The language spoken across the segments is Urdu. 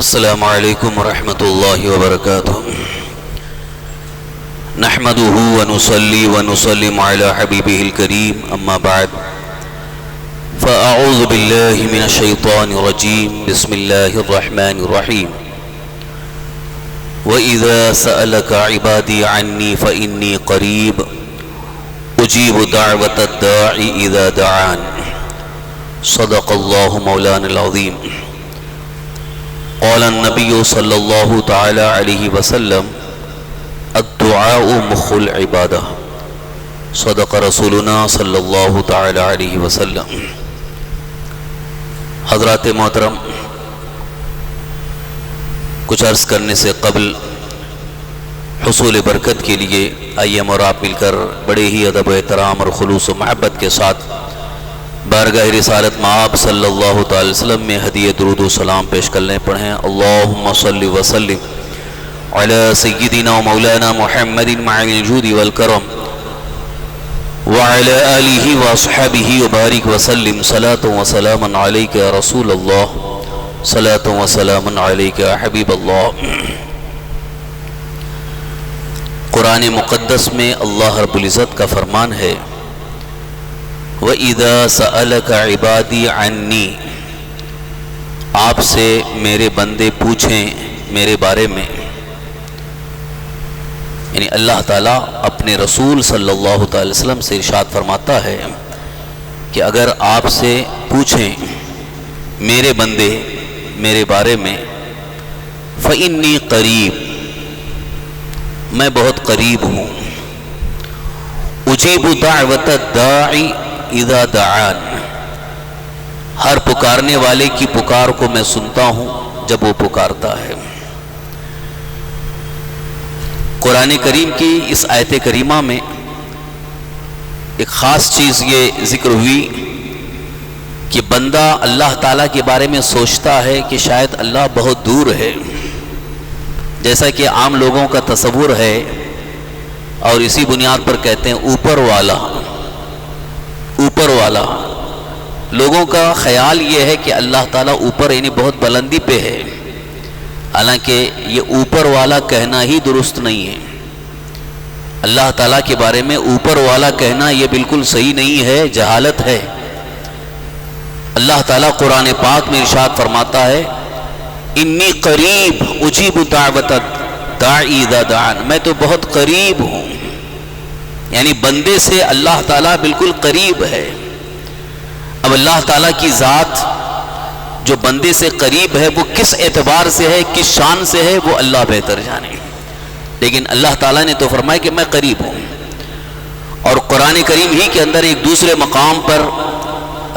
السلام علیکم ورحمۃ اللہ وبرکاتہ نحمده ونصلي ونسلم على حبیبہ الکریم اما بعد فاعوذ باللہ من الشیطان الرجیم بسم اللہ الرحمن الرحیم وَإِذَا سَأَلَكَ عِبَادِي عَنِّي فَإِنِّي قَرِيبٌ أُجِيبُ دَعْوَةَ الدَّاعِ إِذَا دَعَانِ صدق اللہ مولانا العظیم قال النبی صلی اللہ تعالی علیہ وسلم الدعاء مخ العبادہ صدق رسولنا صلی اللہ تعالی علیہ وسلم۔ حضرات محترم، کچھ عرض کرنے سے قبل حصول برکت کے لیے آئیے ہم اور آپ مل کر بڑے ہی ادب و احترام اور خلوص و محبت کے ساتھ بارگاہ رسالت مآب صلی اللہ تعالی وسلم میں ہدیہ درود و سلام پیش کرنے پڑھیں۔ اللہم صلی وسلم علی سیدنا و مولانا محمد مع الجود والکرم وعلی آلہ واصحابہ وبارک وسلم صلاة و سلام علیک یا رسول اللہ صلاة و سلام علیک یا حبیب اللہ۔ قرآن مقدس میں اللہ رب العزت کا فرمان ہے وَإِذَا سَأَلَكَ عِبَادِي عَنِّي، آپ سے میرے بندے پوچھیں میرے بارے میں، یعنی اللہ تعالیٰ اپنے رسول صلی اللہ تعالی وسلم سے ارشاد فرماتا ہے کہ اگر آپ سے پوچھیں میرے بندے میرے بارے میں فَإِنِّي قریب، میں بہت قریب ہوں، اجیب دعوت الداعی اذا دعان، ہر پکارنے والے کی پکار کو میں سنتا ہوں جب وہ پکارتا ہے۔ قرآن کریم کی اس آیت کریمہ میں ایک خاص چیز یہ ذکر ہوئی کہ بندہ اللہ تعالیٰ کے بارے میں سوچتا ہے کہ شاید اللہ بہت دور ہے، جیسا کہ عام لوگوں کا تصور ہے، اور اسی بنیاد پر کہتے ہیں اوپر والا۔ اوپر والا لوگوں کا خیال یہ ہے کہ اللہ تعالیٰ اوپر یعنی بہت بلندی پہ ہے، حالانکہ یہ اوپر والا کہنا ہی درست نہیں ہے۔ اللہ تعالیٰ کے بارے میں اوپر والا کہنا یہ بالکل صحیح نہیں ہے، جہالت ہے۔ اللہ تعالیٰ قرآن پاک میں ارشاد فرماتا ہے انی قریب اجیب دعوت الداعی اذا دعان، میں تو بہت قریب ہوں، یعنی بندے سے اللہ تعالیٰ بالکل قریب ہے۔ اب اللہ تعالیٰ کی ذات جو بندے سے قریب ہے وہ کس اعتبار سے ہے، کس شان سے ہے، وہ اللہ بہتر جانے، لیکن اللہ تعالیٰ نے تو فرمایا کہ میں قریب ہوں۔ اور قرآن کریم ہی کے اندر ایک دوسرے مقام پر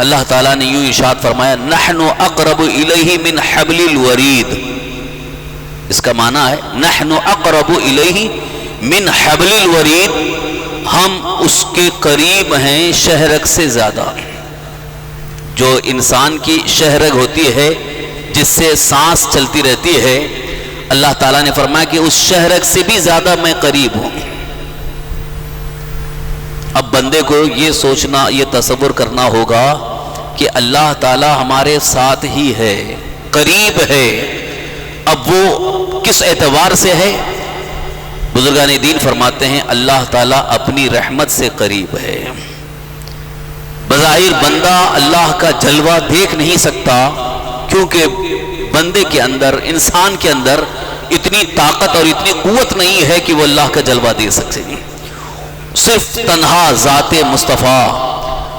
اللہ تعالیٰ نے یوں ارشاد فرمایا نحن اقرب الیہ من حبل الورید، اس کا معنی ہے نحن اقرب الیہ من حبل الورید، ہم اس کے قریب ہیں شہرگ سے زیادہ۔ جو انسان کی شہرگ ہوتی ہے جس سے سانس چلتی رہتی ہے، اللہ تعالیٰ نے فرمایا کہ اس شہرگ سے بھی زیادہ میں قریب ہوں۔ اب بندے کو یہ سوچنا، یہ تصور کرنا ہوگا کہ اللہ تعالیٰ ہمارے ساتھ ہی ہے، قریب ہے۔ اب وہ کس اعتبار سے ہے؟ بزرگان دین فرماتے ہیں اللہ تعالیٰ اپنی رحمت سے قریب ہے۔ بظاہر بندہ اللہ کا جلوہ دیکھ نہیں سکتا، کیونکہ بندے کے اندر، انسان کے اندر اتنی طاقت اور اتنی قوت نہیں ہے کہ وہ اللہ کا جلوہ دے سکتے۔ صرف تنہا ذات مصطفیٰ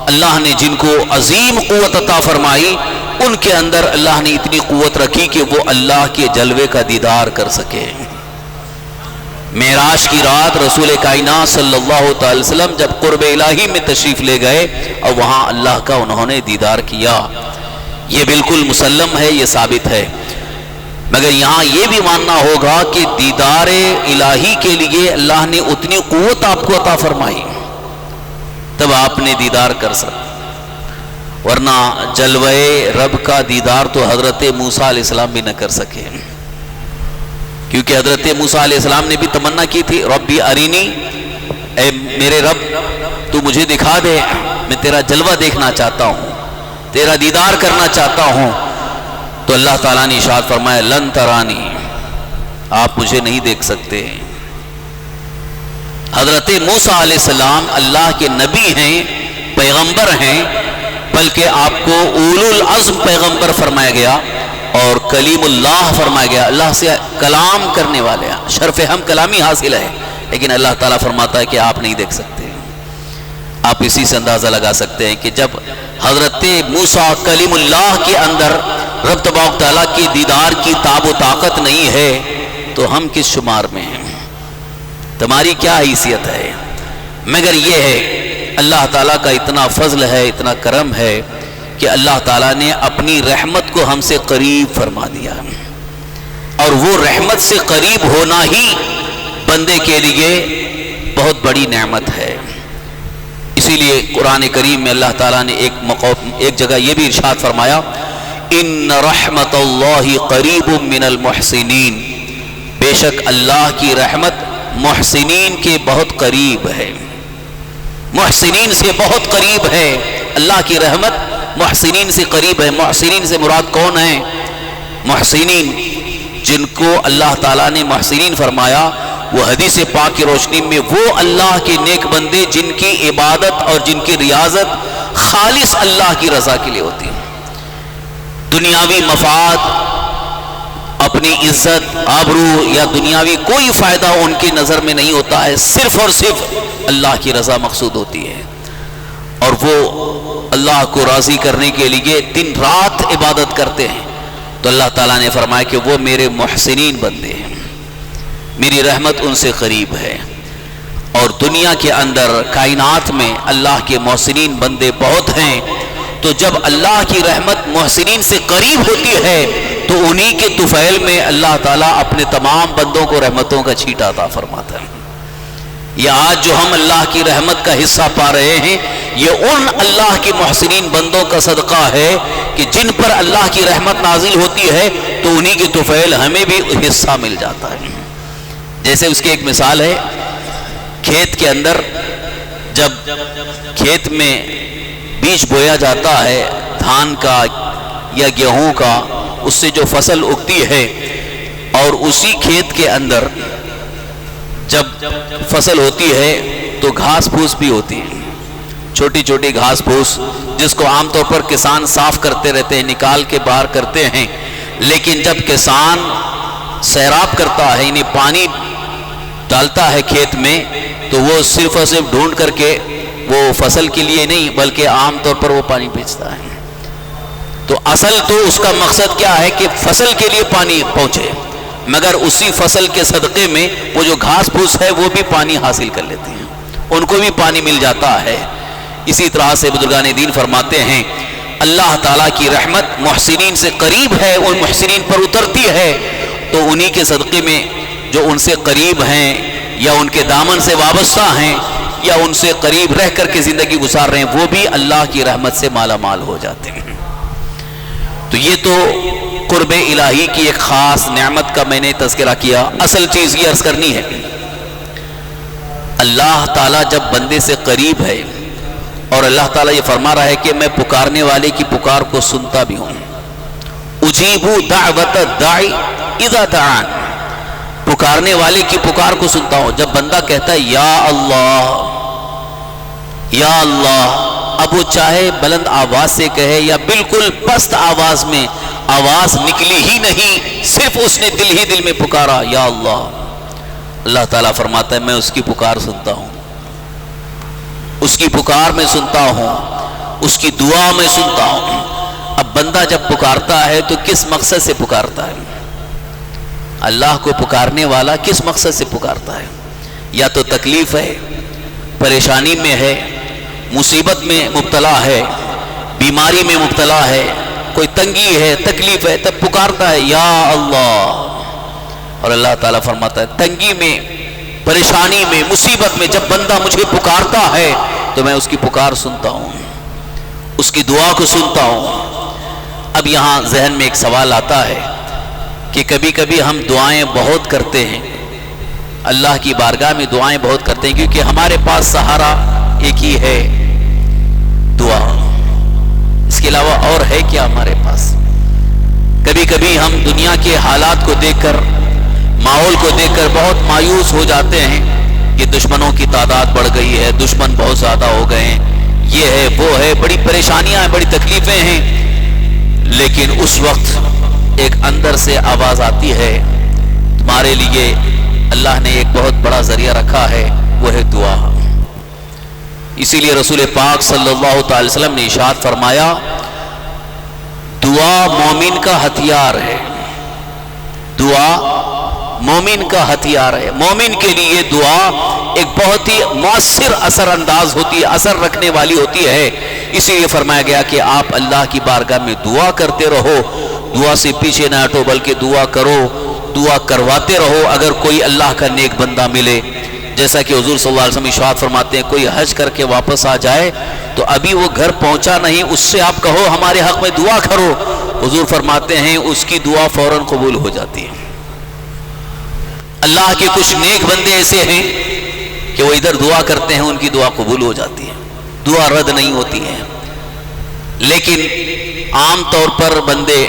اللہ نے جن کو عظیم قوت عطا فرمائی، ان کے اندر اللہ نے اتنی قوت رکھی کہ وہ اللہ کے جلوے کا دیدار کر سکے۔ معراج کی رات رسول کائنات صلی اللہ تعالی وسلم جب قرب الہی میں تشریف لے گئے اور وہاں اللہ کا انہوں نے دیدار کیا، یہ بالکل مسلم ہے، یہ ثابت ہے۔ مگر یہاں یہ بھی ماننا ہوگا کہ دیدار الہی کے لیے اللہ نے اتنی قوت آپ کو عطا فرمائی، تب آپ نے دیدار کر سکتے، ورنہ جلوے رب کا دیدار تو حضرت موسیٰ علیہ السلام بھی نہ کر سکے، کیونکہ حضرت موسیٰ علیہ السلام نے بھی تمنا کی تھی ربی ارینی، اے میرے رب تو مجھے دکھا دے، میں تیرا جلوہ دیکھنا چاہتا ہوں، تیرا دیدار کرنا چاہتا ہوں۔ تو اللہ تعالیٰ نے ارشاد فرمایا لن ترانی، آپ مجھے نہیں دیکھ سکتے۔ حضرت موسیٰ علیہ السلام اللہ کے نبی ہیں، پیغمبر ہیں، بلکہ آپ کو اولو العزم پیغمبر فرمایا گیا اور کلیم اللہ فرمایا گیا، اللہ سے کلام کرنے والے، شرف ہم کلامی حاصل ہے، لیکن اللہ تعالیٰ فرماتا ہے کہ آپ نہیں دیکھ سکتے۔ آپ اسی سے اندازہ لگا سکتے ہیں کہ جب حضرت موسیٰ کلیم اللہ کے اندر رب تبارک تعالیٰ کی دیدار کی تاب و طاقت نہیں ہے تو ہم کس شمار میں ہیں، تمہاری کیا حیثیت ہے؟ مگر یہ ہے اللہ تعالیٰ کا اتنا فضل ہے، اتنا کرم ہے کہ اللہ تعالیٰ نے اپنی رحمت کو ہم سے قریب فرما دیا، اور وہ رحمت سے قریب ہونا ہی بندے کے لیے بہت بڑی نعمت ہے۔ اسی لیے قرآن کریم میں اللہ تعالیٰ نے ایک جگہ یہ بھی ارشاد فرمایا ان رحمت اللہ قریب من المحسنین، بے شک اللہ کی رحمت محسنین کے بہت قریب ہے، محسنین سے بہت قریب ہے۔ اللہ کی رحمت محسنین سے قریب ہے۔ محسنین سے مراد کون ہیں؟ محسنین جن کو اللہ تعالیٰ نے محسنین فرمایا، وہ حدیث پاک کی روشنی میں وہ اللہ کے نیک بندے جن کی عبادت اور جن کی ریاضت خالص اللہ کی رضا کے لیے ہوتی ہے، دنیاوی مفاد، اپنی عزت، آبرو یا دنیاوی کوئی فائدہ ان کی نظر میں نہیں ہوتا ہے، صرف اور صرف اللہ کی رضا مقصود ہوتی ہے، اور وہ اللہ کو راضی کرنے کے لیے دن رات عبادت کرتے ہیں۔ تو اللہ تعالیٰ نے فرمایا کہ وہ میرے محسنین بندے ہیں، میری رحمت ان سے قریب ہے۔ اور دنیا کے اندر کائنات میں اللہ کے محسنین بندے بہت ہیں، تو جب اللہ کی رحمت محسنین سے قریب ہوتی ہے تو انہی کے طفیل میں اللہ تعالیٰ اپنے تمام بندوں کو رحمتوں کا چھیٹا عطا فرماتا ہے۔ یہ آج جو ہم اللہ کی رحمت کا حصہ پا رہے ہیں، یہ ان اللہ کے محسنین بندوں کا صدقہ ہے کہ جن پر اللہ کی رحمت نازل ہوتی ہے تو انہی کے طفیل ہمیں بھی حصہ مل جاتا ہے۔ جیسے اس کی ایک مثال ہے، کھیت کے اندر جب کھیت میں بیج بویا جاتا ہے دھان کا یا گیہوں کا، اس سے جو فصل اگتی ہے، اور اسی کھیت کے اندر جب فصل ہوتی ہے تو گھاس پھوس بھی ہوتی ہے، چھوٹی چھوٹی گھاس پھوس جس کو عام طور پر کسان صاف کرتے رہتے ہیں، نکال کے باہر کرتے ہیں، لیکن جب کسان سیراب کرتا ہے، یعنی پانی ڈالتا ہے کھیت میں، تو وہ صرف اور صرف ڈھونڈ کر کے وہ فصل کے لیے نہیں بلکہ عام طور پر وہ پانی بیچتا ہے۔ تو اصل تو اس کا مقصد کیا ہے کہ فصل کے لیے پانی پہنچے، مگر اسی فصل کے صدقے میں وہ جو گھاس پھوس ہے وہ بھی پانی حاصل کر لیتے ہیں، ان کو بھی پانی مل جاتا ہے۔ اسی طرح سے بزرگان دین فرماتے ہیں اللہ تعالیٰ کی رحمت محسنین سے قریب ہے، ان محسنین پر اترتی ہے، تو انہی کے صدقے میں جو ان سے قریب ہیں یا ان کے دامن سے وابستہ ہیں یا ان سے قریب رہ کر کے زندگی گزار رہے ہیں، وہ بھی اللہ کی رحمت سے مالا مال ہو جاتے ہیں۔ تو یہ تو قرب الہی کی ایک خاص نعمت کا میں نے تذکرہ کیا۔ اصل چیز یہ عرض کرنی ہے، اللہ تعالیٰ جب بندے سے قریب ہے، اور اللہ تعالیٰ یہ فرما رہا ہے کہ میں پکارنے والے کی پکار کو سنتا بھی ہوں، اجیب دعوت الداعی اذا دعان، پکارنے والے کی پکار کو سنتا ہوں۔ جب بندہ کہتا ہے یا اللہ یا اللہ، اب وہ چاہے بلند آواز سے کہے یا بالکل پست آواز میں، آواز نکلی ہی نہیں، صرف اس نے دل ہی دل میں پکارا یا اللہ، اللہ تعالیٰ فرماتا ہے میں اس کی پکار سنتا ہوں، اس کی پکار میں سنتا ہوں، اس کی دعا میں سنتا ہوں۔ اب بندہ جب پکارتا ہے تو کس مقصد سے پکارتا ہے؟ اللہ کو پکارنے والا کس مقصد سے پکارتا ہے؟ یا تو تکلیف ہے، پریشانی میں ہے، مصیبت میں مبتلا ہے، بیماری میں مبتلا ہے، کوئی تنگی ہے، تکلیف ہے، تب پکارتا ہے یا اللہ۔ اور اللہ تعالیٰ فرماتا ہے تنگی میں، پریشانی میں، مصیبت میں جب بندہ مجھے پکارتا ہے تو میں اس کی پکار سنتا ہوں، اس کی دعا کو سنتا ہوں۔ اب یہاں ذہن میں ایک سوال آتا ہے کہ کبھی کبھی ہم دعائیں بہت کرتے ہیں، اللہ کی بارگاہ میں دعائیں بہت کرتے ہیں، کیونکہ ہمارے پاس سہارا ایک ہی ہے، دعا، اس کے علاوہ اور ہے کیا ہمارے پاس؟ کبھی کبھی ہم دنیا کے حالات کو دیکھ کر، ماحول کو دیکھ کر بہت مایوس ہو جاتے ہیں کہ دشمنوں کی تعداد بڑھ گئی ہے، دشمن بہت زیادہ ہو گئے ہیں، یہ ہے وہ ہے، بڑی پریشانیاں ہیں، بڑی تکلیفیں ہیں. لیکن اس وقت ایک اندر سے آواز آتی ہے، تمہارے لیے اللہ نے ایک بہت بڑا ذریعہ رکھا ہے، وہ ہے دعا. اسی لیے رسول پاک صلی اللہ تعالی وسلم نے ارشاد فرمایا، دعا مومن کا ہتھیار ہے. دعا مومن کا ہتھیار ہے. مومن کے لیے دعا ایک بہت ہی مؤثر اثر انداز ہوتی ہے، اثر رکھنے والی ہوتی ہے. اسی لیے فرمایا گیا کہ آپ اللہ کی بارگاہ میں دعا کرتے رہو، دعا سے پیچھے نہ ہٹو بلکہ دعا کرو، دعا کرواتے رہو. اگر کوئی اللہ کا نیک بندہ ملے، جیسا کہ حضور صلی اللہ علیہ وسلم ارشاد فرماتے ہیں، کوئی حج کر کے واپس آ جائے تو ابھی وہ گھر پہنچا نہیں، اس سے آپ کہو ہمارے حق میں دعا کرو. حضور فرماتے ہیں اس کی دعا فوراً قبول ہو جاتی ہے. اللہ کے کچھ نیک بندے ایسے ہیں کہ وہ ادھر دعا کرتے ہیں، ان کی دعا قبول ہو جاتی ہے، دعا رد نہیں ہوتی ہے. لیکن عام طور پر بندے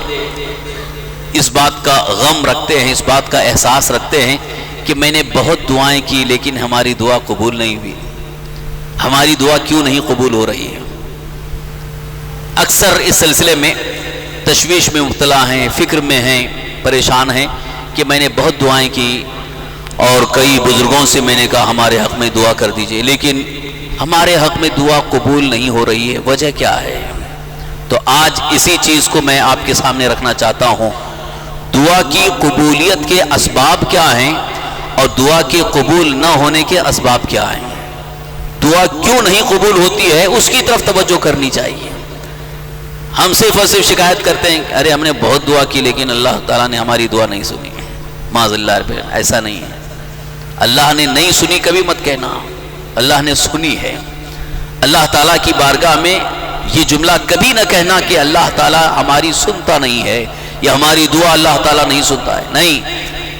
اس بات کا غم رکھتے ہیں، اس بات کا احساس رکھتے ہیں کہ میں نے بہت دعائیں کی لیکن ہماری دعا قبول نہیں ہوئی. ہماری دعا کیوں نہیں قبول ہو رہی ہے؟ اکثر اس سلسلے میں تشویش میں مبتلا ہیں، فکر میں ہیں، پریشان ہیں کہ میں نے بہت دعائیں کی اور کئی بزرگوں سے میں نے کہا ہمارے حق میں دعا کر دیجئے، لیکن ہمارے حق میں دعا قبول نہیں ہو رہی ہے. وجہ کیا ہے؟ تو آج اسی چیز کو میں آپ کے سامنے رکھنا چاہتا ہوں. دعا کی قبولیت کے اسباب کیا ہیں اور دعا کے قبول نہ ہونے کے اسباب کیا ہیں. دعا کیوں نہیں قبول ہوتی ہے اس کی طرف توجہ کرنی چاہیے. ہم صرف اور صرف شکایت کرتے ہیں ارے ہم نے بہت دعا کی لیکن اللہ تعالیٰ نے ہماری دعا نہیں سنی. معاذ اللہ رب، ایسا نہیں ہے. اللہ نے نہیں سنی کبھی مت کہنا، اللہ نے سنی ہے. اللہ تعالیٰ کی بارگاہ میں یہ جملہ کبھی نہ کہنا کہ اللہ تعالیٰ ہماری سنتا نہیں ہے یا ہماری دعا اللہ تعالیٰ نہیں سنتا ہے. نہیں،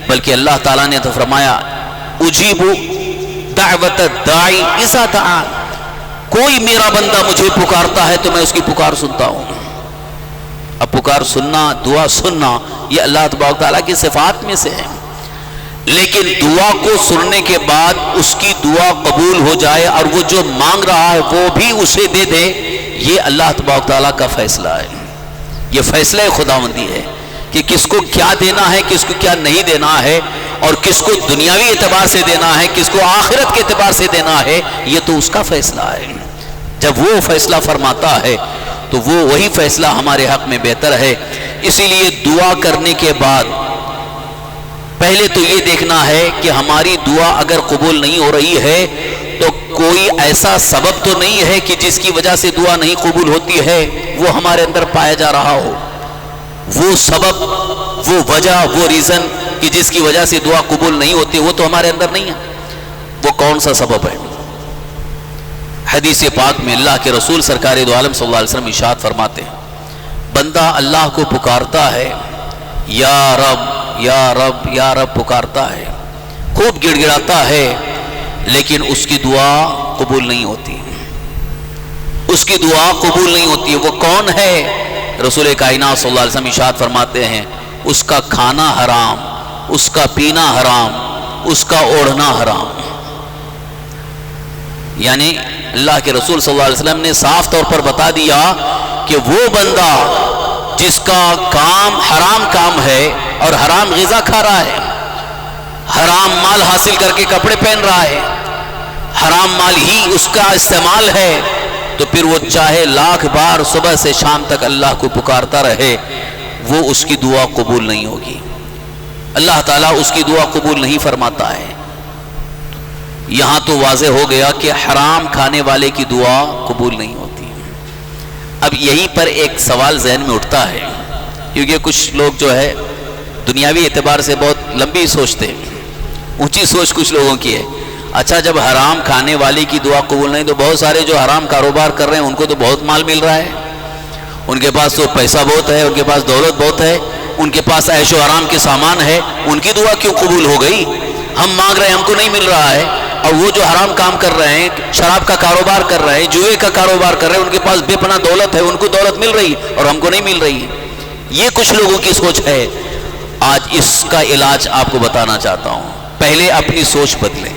بلکہ اللہ تعالیٰ نے تو فرمایا اجیب دعوت الداعی اذا دعان، کوئی میرا بندہ مجھے پکارتا ہے تو میں اس کی پکار سنتا ہوں. اب پکار سننا، دعا سننا، یہ اللہ تبارک تعالیٰ کی صفات میں سے ہے. لیکن دعا کو سننے کے بعد اس کی دعا قبول ہو جائے اور وہ جو مانگ رہا ہے وہ بھی اسے دے دے، یہ اللہ تبارک تعالیٰ کا فیصلہ ہے. یہ فیصلہ خداوندی ہے کہ کس کو کیا دینا ہے، کس کو کیا نہیں دینا ہے، اور کس کو دنیاوی اعتبار سے دینا ہے، کس کو آخرت کے اعتبار سے دینا ہے. یہ تو اس کا فیصلہ ہے. جب وہ فیصلہ فرماتا ہے تو وہ وہی فیصلہ ہمارے حق میں بہتر ہے. اسی لیے دعا کرنے کے بعد پہلے تو یہ دیکھنا ہے کہ ہماری دعا اگر قبول نہیں ہو رہی ہے تو کوئی ایسا سبب تو نہیں ہے کہ جس کی وجہ سے دعا نہیں قبول ہوتی ہے وہ ہمارے اندر پایا جا رہا ہو. وہ سبب، وہ وجہ، وہ ریزن کہ جس کی وجہ سے دعا قبول نہیں ہوتی وہ تو ہمارے اندر نہیں ہے. وہ کون سا سبب ہے؟ حدیث پاک میں اللہ کے رسول سرکار دو عالم صلی اللہ علیہ وسلم ارشاد فرماتے ہیں، بندہ اللہ کو پکارتا ہے، یا رب یا رب یا رب پکارتا ہے، خوب گڑ گڑاتا ہے، لیکن اس کی دعا قبول نہیں ہوتی. اس کی دعا قبول نہیں ہوتی. وہ کون ہے؟ رسول کائنات صلی اللہ علیہ وسلم ارشاد فرماتے ہیں اس کا کھانا حرام، اس کا پینا حرام، اس کا اوڑھنا حرام. یعنی اللہ کے رسول صلی اللہ علیہ وسلم نے صاف طور پر بتا دیا کہ وہ بندہ جس کا کام حرام کام ہے اور حرام غذا کھا رہا ہے، حرام مال حاصل کر کے کپڑے پہن رہا ہے، حرام مال ہی اس کا استعمال ہے، تو پھر وہ چاہے لاکھ بار صبح سے شام تک اللہ کو پکارتا رہے، وہ اس کی دعا قبول نہیں ہوگی. اللہ تعالیٰ اس کی دعا قبول نہیں فرماتا ہے. یہاں تو واضح ہو گیا کہ حرام کھانے والے کی دعا قبول نہیں ہوتی. اب یہیں پر ایک سوال ذہن میں اٹھتا ہے، کیونکہ کچھ لوگ جو ہے دنیاوی اعتبار سے بہت لمبی سوچتے ہیں، اونچی سوچ کچھ لوگوں کی ہے. اچھا، جب حرام کھانے والے کی دعا قبول نہیں تو بہت سارے جو حرام کاروبار کر رہے ہیں ان کو تو بہت مال مل رہا ہے، ان کے پاس تو پیسہ بہت ہے، ان کے پاس دولت بہت ہے، ان کے پاس عیش و آرام کے سامان ہے، ان کی دعا کیوں قبول ہو گئی؟ ہم مانگ رہے ہیں، ہم کو نہیں مل رہا ہے، اور وہ جو حرام کام کر رہے ہیں، شراب کا کاروبار کر رہے ہیں، جوئے کا کاروبار کر رہے ہیں، ان کے پاس بے پناہ دولت ہے، ان کو دولت مل رہی اور ہم کو نہیں مل رہی ہے. یہ کچھ لوگوں کی سوچ ہے. آج اس کا علاج آپ کو بتانا چاہتا ہوں. پہلے اپنی سوچ بدلیں.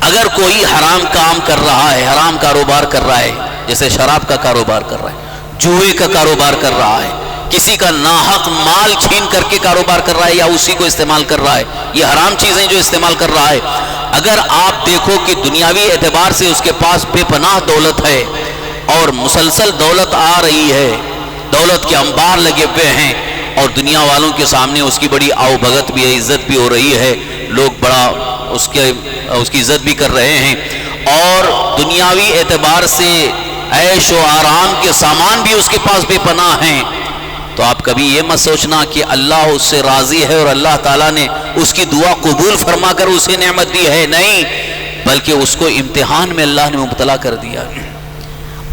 اگر کوئی حرام کام کر رہا ہے، حرام کاروبار کر رہا ہے، جیسے شراب کا کاروبار کر رہا ہے، جوئے کا کاروبار کر رہا ہے، کسی کا ناحق مال چھین کر کے کاروبار کر رہا ہے یا اسی کو استعمال کر رہا ہے، یہ حرام چیزیں جو استعمال کر رہا ہے، اگر آپ دیکھو کہ دنیاوی اعتبار سے اس کے پاس بے پناہ دولت ہے اور مسلسل دولت آ رہی ہے، دولت کے انبار لگے ہوئے ہیں اور دنیا والوں کے سامنے اس کی بڑی آؤ بھگت بھی ہے، عزت بھی ہو رہی ہے، لوگ بڑا اس کی عزت بھی کر رہے ہیں، اور دنیاوی اعتبار سے عیش و آرام کے سامان بھی اس کے پاس بے پناہ ہیں، تو آپ کبھی یہ مت سوچنا کہ اللہ اس سے راضی ہے اور اللہ تعالیٰ نے اس کی دعا قبول فرما کر اسے نعمت دی ہے. نہیں، بلکہ اس کو امتحان میں اللہ نے مبتلا کر دیا.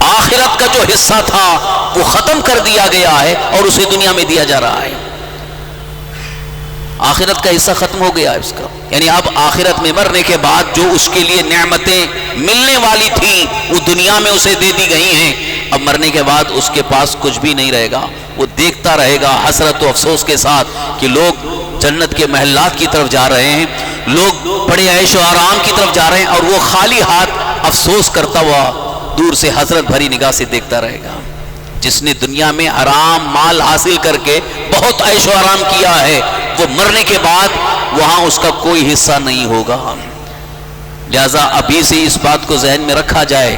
آخرت کا جو حصہ تھا وہ ختم کر دیا گیا ہے اور اسے دنیا میں دیا جا رہا ہے. آخرت کا حصہ ختم ہو گیا اس کا، یعنی اب آخرت میں مرنے کے بعد جو اس کے لیے نعمتیں ملنے والی تھیں وہ دنیا میں اسے دے دی گئی ہیں. اب مرنے کے بعد اس کے پاس کچھ بھی نہیں رہے گا. وہ دیکھتا رہے گا حسرت و افسوس کے ساتھ کہ لوگ جنت کے محلات کی طرف جا رہے ہیں، لوگ بڑے عیش و آرام کی طرف جا رہے ہیں، اور وہ خالی ہاتھ افسوس کرتا ہوا دور سے حسرت بھری نگاہ سے دیکھتا رہے گا. جس نے دنیا میں حرام مال حاصل کر کے بہت عیش و آرام کیا ہے، وہ مرنے کے بعد وہاں اس کا کوئی حصہ نہیں ہوگا. لہذا ابھی سے اس بات کو ذہن میں رکھا جائے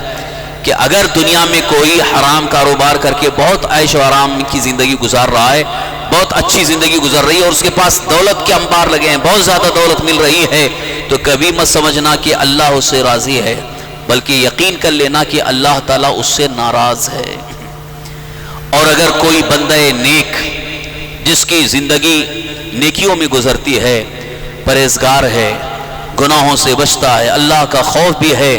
کہ اگر دنیا میں کوئی حرام کاروبار کر کے بہت عیش و آرام کی زندگی گزار رہا ہے، بہت اچھی زندگی گزر رہی ہے اور اس کے پاس دولت کے انبار لگے ہیں، بہت زیادہ دولت مل رہی ہے، تو کبھی مت سمجھنا کہ اللہ اس سے راضی ہے، بلکہ یقین کر لینا کہ اللہ تعالیٰ اس سے ناراض ہے. اور اگر کوئی بندہ نیک جس کی زندگی نیکیوں میں گزرتی ہے، پرہیزگار ہے، گناہوں سے بچتا ہے، اللہ کا خوف بھی ہے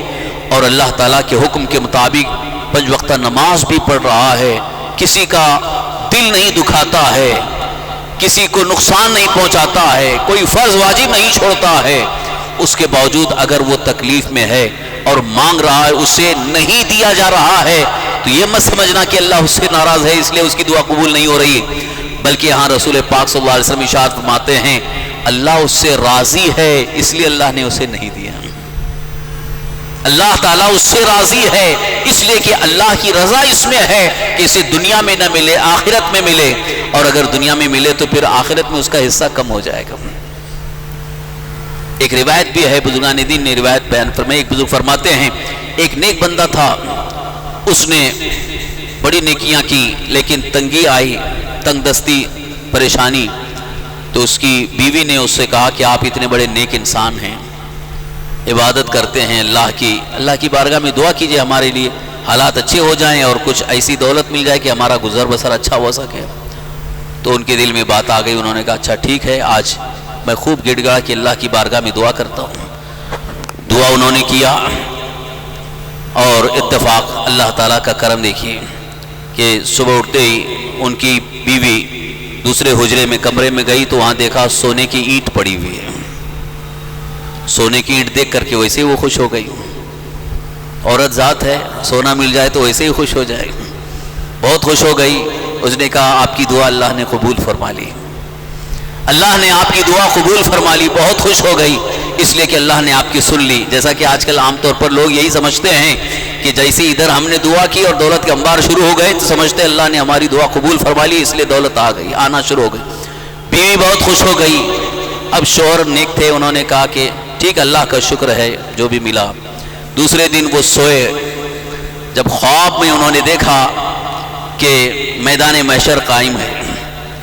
اور اللہ تعالیٰ کے حکم کے مطابق 5 وقتہ نماز بھی پڑھ رہا ہے، کسی کا دل نہیں دکھاتا ہے، کسی کو نقصان نہیں پہنچاتا ہے، کوئی فرض واجب نہیں چھوڑتا ہے، اس کے باوجود اگر وہ تکلیف میں ہے اور مانگ رہا ہے، اسے نہیں دیا جا رہا ہے، تو یہ مت سمجھنا کہ اللہ اس سے ناراض ہے اس لیے اس کی دعا قبول نہیں ہو رہی. بلکہ یہاں رسول پاک صلی اللہ علیہ وسلم ارشاد فرماتے ہیں اللہ اس سے راضی ہے اس لیے اللہ نے اسے نہیں دیا. اللہ تعالیٰ اس سے راضی ہے اس لیے کہ اللہ کی رضا اس میں ہے کہ اسے دنیا میں نہ ملے، آخرت میں ملے، اور اگر دنیا میں ملے تو پھر آخرت میں اس کا حصہ کم ہو جائے گا. ایک روایت بھی ہے، بزرگان دین نے روایت بیان فرمائی. ایک بزرگ فرماتے ہیں ایک نیک بندہ تھا، اس نے بڑی نیکیاں کی لیکن تنگی آئی، تنگ دستی، پریشانی، تو اس کی بیوی نے اس سے کہا کہ آپ اتنے بڑے نیک انسان ہیں، عبادت کرتے ہیں اللہ کی بارگاہ میں دعا کیجئے ہمارے لیے حالات اچھے ہو جائیں اور کچھ ایسی دولت مل جائے کہ ہمارا گزر بسر اچھا ہو سکے. تو ان کے دل میں بات آ گئی، انہوں نے کہا اچھا ٹھیک ہے، آج میں خوب گڑ گڑا کہ اللہ کی بارگاہ میں دعا کرتا ہوں. دعا انہوں نے کیا اور اتفاق اللہ تعالیٰ کا کرم دیکھیے کہ صبح اٹھتے ہی ان کی بیوی دوسرے حجرے میں کمرے میں گئی تو وہاں دیکھا سونے کی اینٹ پڑی ہوئی ہے. سونے کی اینٹ دیکھ کر کے ویسے ہی وہ خوش ہو گئی. عورت ذات ہے، سونا مل جائے تو ویسے ہی خوش ہو جائے. بہت خوش ہو گئی. اس نے کہا آپ کی دعا اللہ نے قبول فرما لی، اللہ نے آپ کی دعا قبول فرما لی. بہت خوش ہو گئی اس لیے کہ اللہ نے آپ کی سن لی. جیسا کہ آج کل عام طور پر لوگ یہی سمجھتے ہیں کہ جیسے ادھر ہم نے دعا کی اور دولت کے انبار شروع ہو گئے تو سمجھتے ہیں اللہ نے ہماری دعا قبول فرما لی اس لیے دولت آ گئی، آنا شروع ہو گئی. بیوی بہت خوش ہو گئی. اب شوہر نیک تھے، انہوں نے کہا کہ ٹھیک اللہ کا شکر ہے جو بھی ملا. دوسرے دن وہ سوئے، جب خواب میں انہوں نے دیکھا کہ میدان محشر قائم ہے،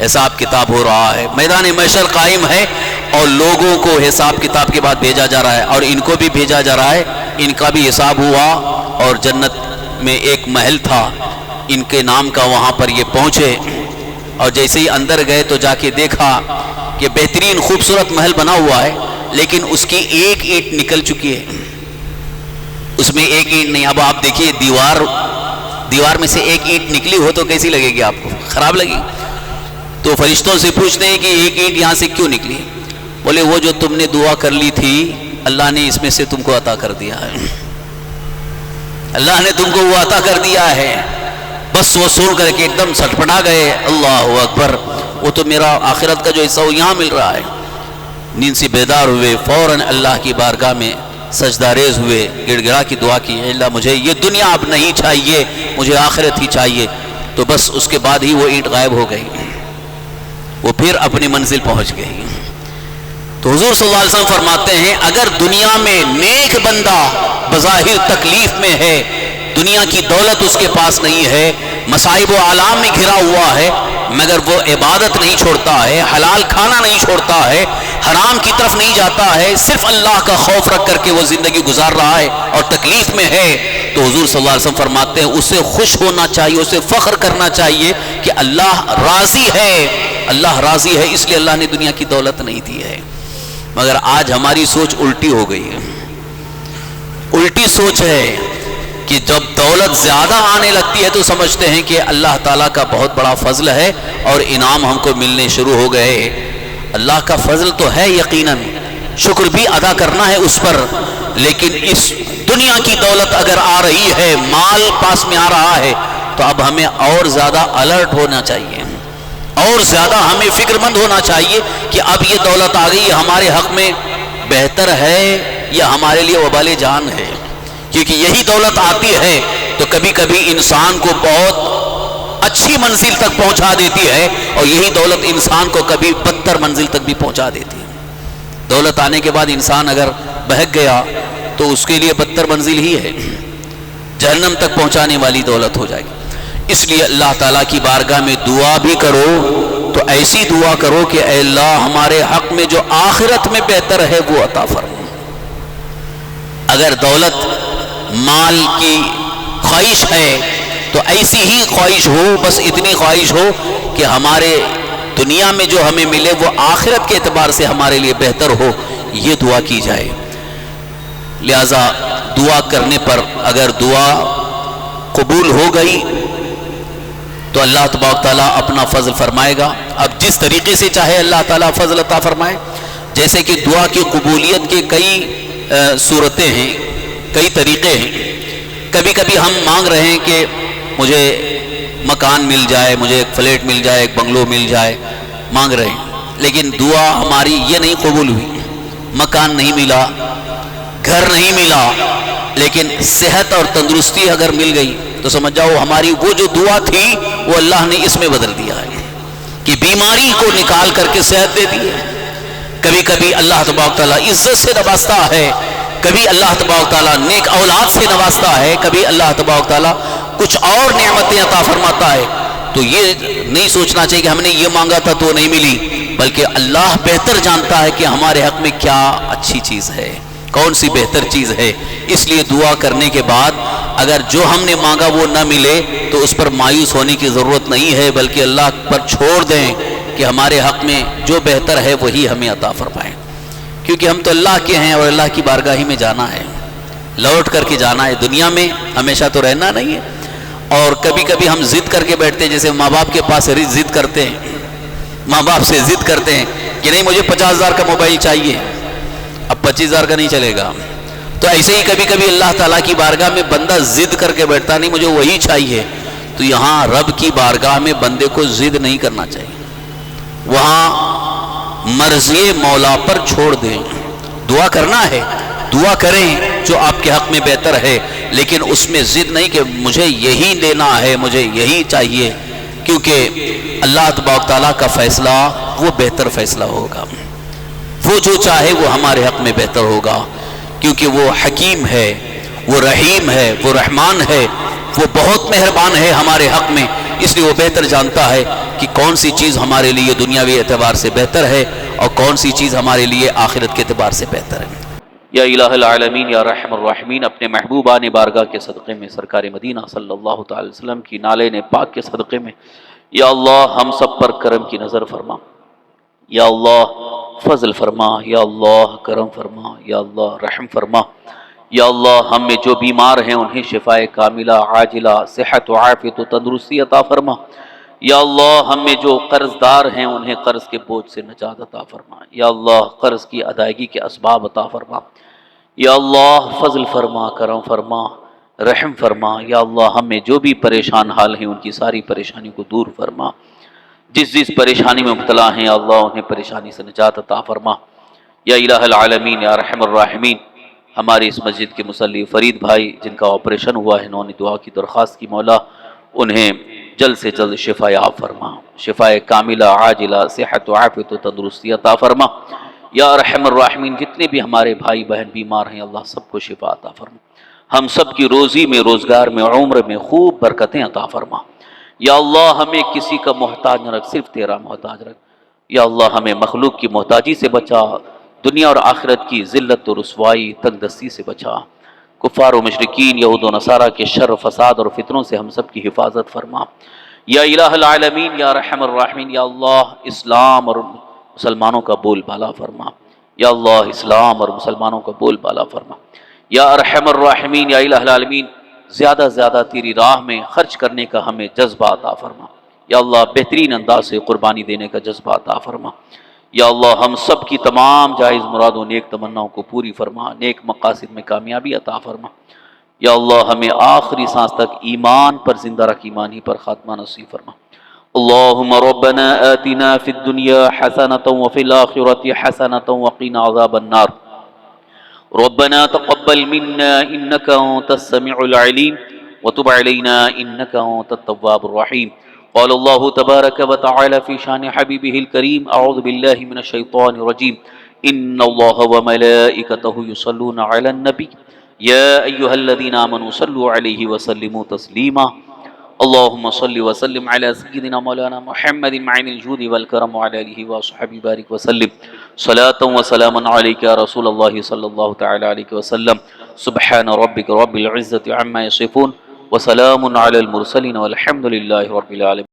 حساب کتاب ہو رہا ہے، میدان محشر قائم ہے اور لوگوں کو حساب کتاب کے بعد بھیجا جا رہا ہے اور ان کو بھی بھیجا جا رہا ہے. ان کا بھی حساب ہوا اور جنت میں ایک محل تھا ان کے نام کا، وہاں پر یہ پہنچے اور جیسے ہی اندر گئے تو جا کے دیکھا کہ بہترین خوبصورت محل بنا ہوا ہے لیکن اس کی ایک اینٹ نکل چکی ہے، اس میں ایک اینٹ نہیں. اب آپ دیکھیے دیوار میں سے ایک اینٹ نکلی ہو تو کیسی لگے گی آپ کو؟ خراب لگی. تو فرشتوں سے پوچھتے ہیں کہ ایک اینٹ یہاں سے کیوں نکلی؟ بولے وہ جو تم نے دعا کر لی تھی اللہ نے اس میں سے تم کو عطا کر دیا ہے، اللہ نے تم کو وہ عطا کر دیا ہے. بس وہ سن کر کے ایک دم سٹپٹا گئے، اللہ اکبر، وہ تو میرا آخرت کا جو حصہ وہ یہاں مل رہا ہے۔ نیند سے بیدار ہوئے، فوراً اللہ کی بارگاہ میں سجدہ ریز ہوئے، گڑ گڑا کی دعا کی، اللہ مجھے یہ دنیا اب نہیں چاہیے، مجھے آخرت ہی چاہیے۔ تو بس اس کے بعد ہی وہ اینٹ غائب ہو گئی، وہ پھر اپنی منزل پہنچ گئی۔ تو حضور صلی اللہ علیہ وسلم فرماتے ہیں اگر دنیا میں نیک بندہ بظاہر تکلیف میں ہے، دنیا کی دولت اس کے پاس نہیں ہے، مصائب و آلام میں گھرا ہوا ہے، مگر وہ عبادت نہیں چھوڑتا ہے، حلال کھانا نہیں چھوڑتا ہے، حرام کی طرف نہیں جاتا ہے، صرف اللہ کا خوف رکھ کر کے وہ زندگی گزار رہا ہے اور تکلیف میں ہے، تو حضور صلی اللہ علیہ وسلم فرماتے ہیں اسے خوش ہونا چاہیے، اسے فخر کرنا چاہیے کہ اللہ راضی ہے، اللہ راضی ہے، اس لیے اللہ نے دنیا کی دولت نہیں دی ہے۔ مگر آج ہماری سوچ الٹی ہو گئی ہے، الٹی سوچ ہے کہ جب دولت زیادہ آنے لگتی ہے تو سمجھتے ہیں کہ اللہ تعالیٰ کا بہت بڑا فضل ہے اور انعام ہم کو ملنے شروع ہو گئے۔ اللہ کا فضل تو ہے یقیناً، شکر بھی ادا کرنا ہے اس پر، لیکن اس دنیا کی دولت اگر آ رہی ہے، مال پاس میں آ رہا ہے، تو اب ہمیں اور زیادہ الرٹ ہونا چاہیے، اور زیادہ ہمیں فکر مند ہونا چاہیے کہ اب یہ دولت آ گئی، ہمارے حق میں بہتر ہے یا ہمارے لیے وبال جان ہے، کیونکہ یہی دولت آتی ہے تو کبھی کبھی انسان کو بہت اچھی منزل تک پہنچا دیتی ہے، اور یہی دولت انسان کو کبھی بدتر منزل تک بھی پہنچا دیتی ہے۔ دولت آنے کے بعد انسان اگر بہک گیا تو اس کے لیے بدتر منزل ہی ہے، جہنم تک پہنچانے والی دولت ہو جائے گی۔ اس لیے اللہ تعالیٰ کی بارگاہ میں دعا بھی کرو تو ایسی دعا کرو کہ اے اللہ ہمارے حق میں جو آخرت میں بہتر ہے وہ عطا فرما۔ اگر دولت مال کی خواہش ہے تو ایسی ہی خواہش ہو، بس اتنی خواہش ہو کہ ہمارے دنیا میں جو ہمیں ملے وہ آخرت کے اعتبار سے ہمارے لیے بہتر ہو، یہ دعا کی جائے۔ لہذا دعا کرنے پر اگر دعا قبول ہو گئی تو اللہ تبارک تعالیٰ اپنا فضل فرمائے گا۔ اب جس طریقے سے چاہے اللہ تعالیٰ فضل عطا فرمائے، جیسے کہ دعا کی قبولیت کے کئی صورتیں ہیں، کئی طریقے ہیں۔ کبھی کبھی ہم مانگ رہے ہیں کہ مجھے مکان مل جائے، مجھے ایک فلیٹ مل جائے، ایک بنگلو مل جائے، مانگ رہے ہیں، لیکن دعا ہماری یہ نہیں قبول ہوئی، مکان نہیں ملا، گھر نہیں ملا، لیکن صحت اور تندرستی اگر مل گئی تو سمجھ جاؤ ہماری وہ جو دعا تھی وہ اللہ نے اس میں بدل دیا ہے کہ بیماری کو نکال کر کے صحت دے دی ہے۔ کبھی کبھی اللہ تبارک تعالیٰ عزت سے نوازتا ہے، کبھی اللہ تبارک تعالیٰ نیک اولاد سے نوازتا ہے، کبھی اللہ تبارک تعالیٰ کچھ اور نعمتیں عطا فرماتا ہے۔ تو یہ نہیں سوچنا چاہیے کہ ہم نے یہ مانگا تھا تو نہیں ملی، بلکہ اللہ بہتر جانتا ہے کہ ہمارے حق میں کیا اچھی چیز ہے، کون سی بہتر چیز ہے۔ اس لیے دعا کرنے کے بعد اگر جو ہم نے مانگا وہ نہ ملے تو اس پر مایوس ہونے کی ضرورت نہیں ہے، بلکہ اللہ پر چھوڑ دیں کہ ہمارے حق میں جو بہتر ہے وہی ہمیں عطا فرمائے، کیونکہ ہم تو اللہ کے ہیں اور اللہ کی بارگاہ ہی میں جانا ہے، لوٹ کر کے جانا ہے، دنیا میں ہمیشہ تو رہنا نہیں ہے۔ اور کبھی کبھی ہم ضد کر کے بیٹھتے ہیں، جیسے ماں باپ کے پاس ضد کرتے ہیں، ماں باپ سے ضد کرتے ہیں کہ نہیں مجھے 50,000 کا موبائل چاہیے، اب 25,000 کا نہیں چلے گا۔ تو ایسے ہی کبھی کبھی اللہ تعالیٰ کی بارگاہ میں بندہ ضد کر کے بیٹھتا نہیں مجھے وہی چاہیے، تو یہاں رب کی بارگاہ میں بندے کو ضد نہیں کرنا چاہیے، وہاں مرضی مولا پر چھوڑ دیں۔ دعا کرنا ہے، دعا کریں جو آپ کے حق میں بہتر ہے، لیکن اس میں ضد نہیں کہ مجھے یہی لینا ہے، مجھے یہی چاہیے، کیونکہ اللہ تبارک تعالیٰ کا فیصلہ وہ بہتر فیصلہ ہوگا، وہ جو چاہے وہ ہمارے حق میں بہتر ہوگا، کیونکہ وہ حکیم ہے، وہ رحیم ہے، وہ رحمان ہے، وہ بہت مہربان ہے ہمارے حق میں، اس لیے وہ بہتر جانتا ہے کہ کون سی چیز ہمارے لیے دنیاوی اعتبار سے بہتر ہے اور کون سی چیز ہمارے لیے آخرت کے اعتبار سے بہتر ہے۔ یا الہ العالمین یا رحم الراحمین، اپنے محبوبان بارگاہ کے صدقے میں، سرکار مدینہ صلی اللہ تعالی وسلم کی نالین پاک کے صدقے میں، یا اللہ ہم سب پر کرم کی نظر فرما، یا اللہ فضل فرما، یا اللہ کرم فرما، یا اللہ رحم فرما، یا اللہ ہم میں جو بیمار ہیں انہیں شفاء کاملہ عاجلہ، صحت و عافیت و تندرستی عطا فرما، یا اللہ ہم میں جو قرض دار ہیں انہیں قرض کے بوجھ سے نجات عطا فرما، یا اللہ قرض کی ادائیگی کے اسباب عطا فرما، یا اللہ فضل فرما، کرم فرما، رحم فرما۔ یا اللہ ہمیں جو بھی پریشان حال ہیں ان کی ساری پریشانیوں کو دور فرما، جس پریشانی میں مبتلا ہیں یا اللہ انہیں پریشانی سے نجات عطا فرما۔ یا الہ العالمین یا ارحم الراحمین، ہماری اس مسجد کے مصلی فرید بھائی جن کا آپریشن ہوا ہے، انہوں نے دعا کی درخواست کی، مولا انہیں جلد سے جلد شفا یاب فرما، شفا کاملہ عاجلہ، صحت و عافیت و تندرستی عطا فرما۔ یا ارحم الراحمین، جتنے بھی ہمارے بھائی بہن بیمار ہیں اللہ سب کو شفا عطا فرما، ہم سب کی روزی میں، روزگار میں، عمر میں خوب برکتیں عطا فرما۔ یا اللہ ہمیں کسی کا محتاج نہ رکھ، صرف تیرا محتاج رکھ۔ یا اللہ ہمیں مخلوق کی محتاجی سے بچا، دنیا اور آخرت کی ذلت و رسوائی، تنگ دستی سے بچا، کفار و مشرکین، یہود و نصارہ کے شر و فساد اور فتنوں سے ہم سب کی حفاظت فرما۔ یا الہ العالمین یا ارحم الراحمین، یا اللہ اسلام اور مسلمانوں کا بول بالا فرما، یا اللہ اسلام اور مسلمانوں کا بول بالا فرما۔ یا ارحم الراحمین یا الہ العالمین، زیادہ زیادہ تیری راہ میں خرچ کرنے کا ہمیں جذبہ عطا فرما، یا اللہ بہترین انداز سے قربانی دینے کا جذبہ عطا فرما۔ یا اللہ ہم سب کی تمام جائز مرادوں، نیک تمناؤں کو پوری فرما، نیک مقاصد میں کامیابی عطا فرما۔ یا اللہ ہمیں آخری سانس تک ایمان پر زندہ رکھ، ایمان ہی پر خاتمہ نصیب فرما۔ اللہم ربنا آتنا فی الدنیا حسنۃ وفی الآخرۃ حسنۃ وقنا عذاب النار۔ ربنا تقبل منا انك انت السميع العليم وتب علينا انك انت التواب الرحيم۔ قال الله تبارك وتعالى في شان حبيبه الكريم، اعوذ بالله من الشيطان الرجيم، ان الله وملائكته يصلون على النبي يا ايها الذين امنوا صلوا عليه وسلموا تسليما۔ اللهم صل وسلم على سيدنا مولانا محمد معين الجود والكرم وعلى اله وصحبه بارك وسلم، صلاة وسلاما عليك يا رسول الله صلى الله تعالى عليه وسلم۔ سبحان ربك رب العزة عما يصفون وسلام على المرسلين والحمد لله رب العالمين۔